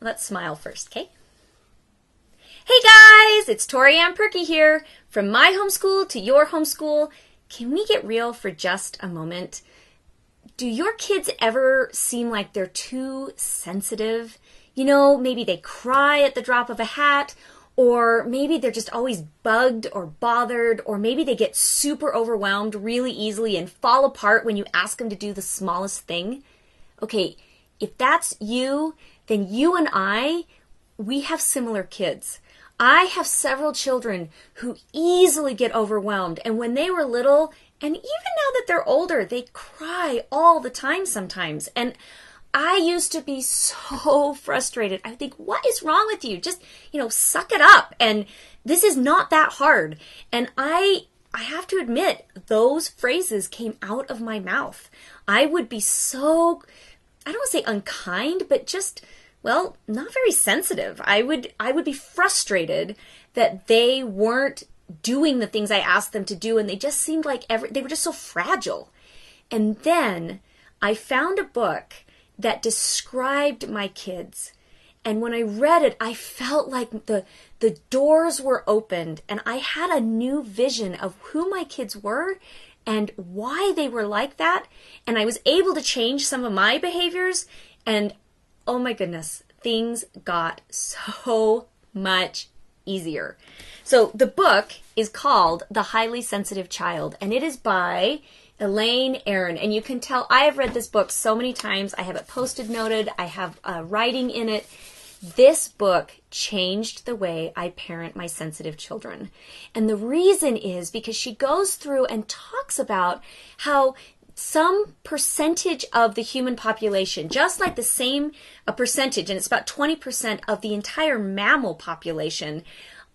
Let's smile first, okay? Hey guys, it's Tori Ann Perky here. From my homeschool to your homeschool, can we get real for just a moment? Do your kids ever seem like they're too sensitive? You know, maybe they cry at the drop of a hat, or maybe they're just always bugged or bothered, or maybe they get super overwhelmed really easily and fall apart when you ask them to do the smallest thing. Okay, if that's you, then you and we have similar kids. I have several children who easily get overwhelmed, and when they were little, and even now that they're older, they cry all the time sometimes. And I used to be so frustrated. I think, what is wrong with you? Just, suck it up. And this is not that hard. And I have to admit, those phrases came out of my mouth. I would be so, I don't want to say unkind, but just, not very sensitive. I would be frustrated that they weren't doing the things I asked them to do, and they just seemed like they were just so fragile. And then I found a book that described my kids. And when I read it, I felt like the doors were opened, and I had a new vision of who my kids were and why they were like that. And I was able to change some of my behaviors, and oh my goodness, things got so much easier. So the book is called The Highly Sensitive Child, and it is by Elaine Aron. And you can tell I have read this book so many times. I have it post-it noted. I have writing in it. This book changed the way I parent my sensitive children. And the reason is because she goes through and talks about how some percentage of the human population, just like the same percentage, and it's about 20% of the entire mammal population,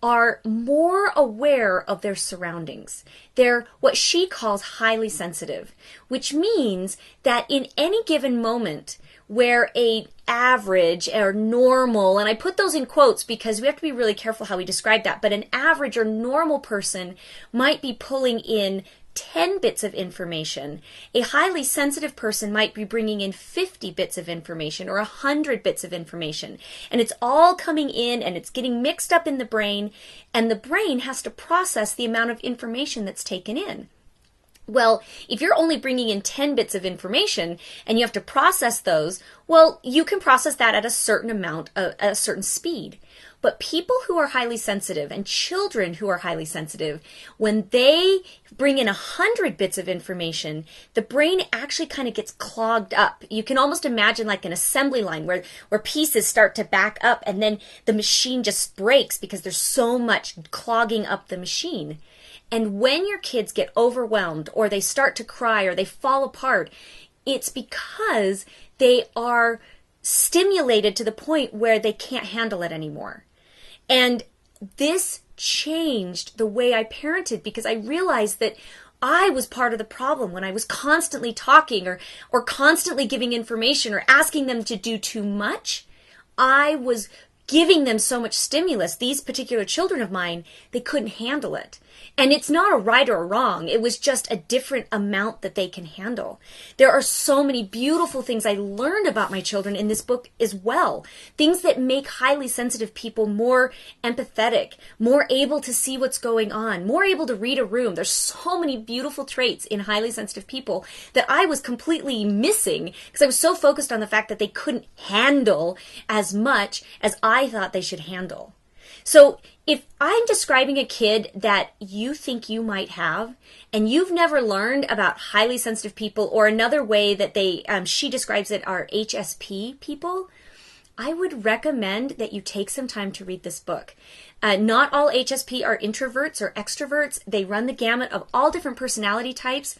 are more aware of their surroundings. They're what she calls highly sensitive, which means that in any given moment where a average or normal, and I put those in quotes because we have to be really careful how we describe that, but an average or normal person might be pulling in 10 bits of information. A highly sensitive person might be bringing in 50 bits of information or 100 bits of information. And it's all coming in and it's getting mixed up in the brain, and the brain has to process the amount of information that's taken in. Well, if you're only bringing in 10 bits of information and you have to process those, well, you can process that at a certain amount, a certain speed. But people who are highly sensitive and children who are highly sensitive, when they bring in 100 bits of information, the brain actually kind of gets clogged up. You can almost imagine like an assembly line where pieces start to back up and then the machine just breaks because there's so much clogging up the machine. And when your kids get overwhelmed or they start to cry or they fall apart, it's because they are stimulated to the point where they can't handle it anymore. And this changed the way I parented because I realized that I was part of the problem when I was constantly talking or constantly giving information or asking them to do too much. I was giving them so much stimulus. These particular children of mine, they couldn't handle it. And it's not a right or a wrong. It was just a different amount that they can handle. There are so many beautiful things I learned about my children in this book as well. Things that make highly sensitive people more empathetic, more able to see what's going on, more able to read a room. There's so many beautiful traits in highly sensitive people that I was completely missing because I was so focused on the fact that they couldn't handle as much as I thought they should handle. So if I'm describing a kid that you think you might have, and you've never learned about highly sensitive people, or another way that she describes it are HSP people, I would recommend that you take some time to read this book. Not all HSP are introverts or extroverts. They run the gamut of all different personality types.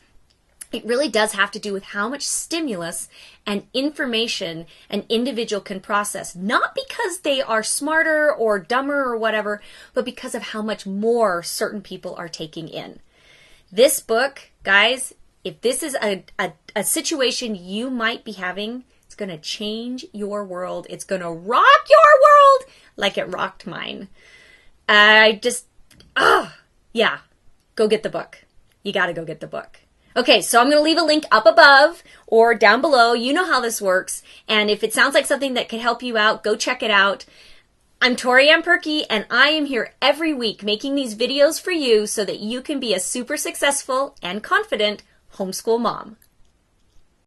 It really does have to do with how much stimulus and information an individual can process, not because they are smarter or dumber or whatever, but because of how much more certain people are taking in. This book, guys, if this is a situation you might be having, it's going to change your world. It's going to rock your world like it rocked mine. Go get the book. You got to go get the book. Okay, so I'm going to leave a link up above or down below. You know how this works. And if it sounds like something that could help you out, go check it out. I'm Tori Ann Perky, and I am here every week making these videos for you so that you can be a super successful and confident homeschool mom.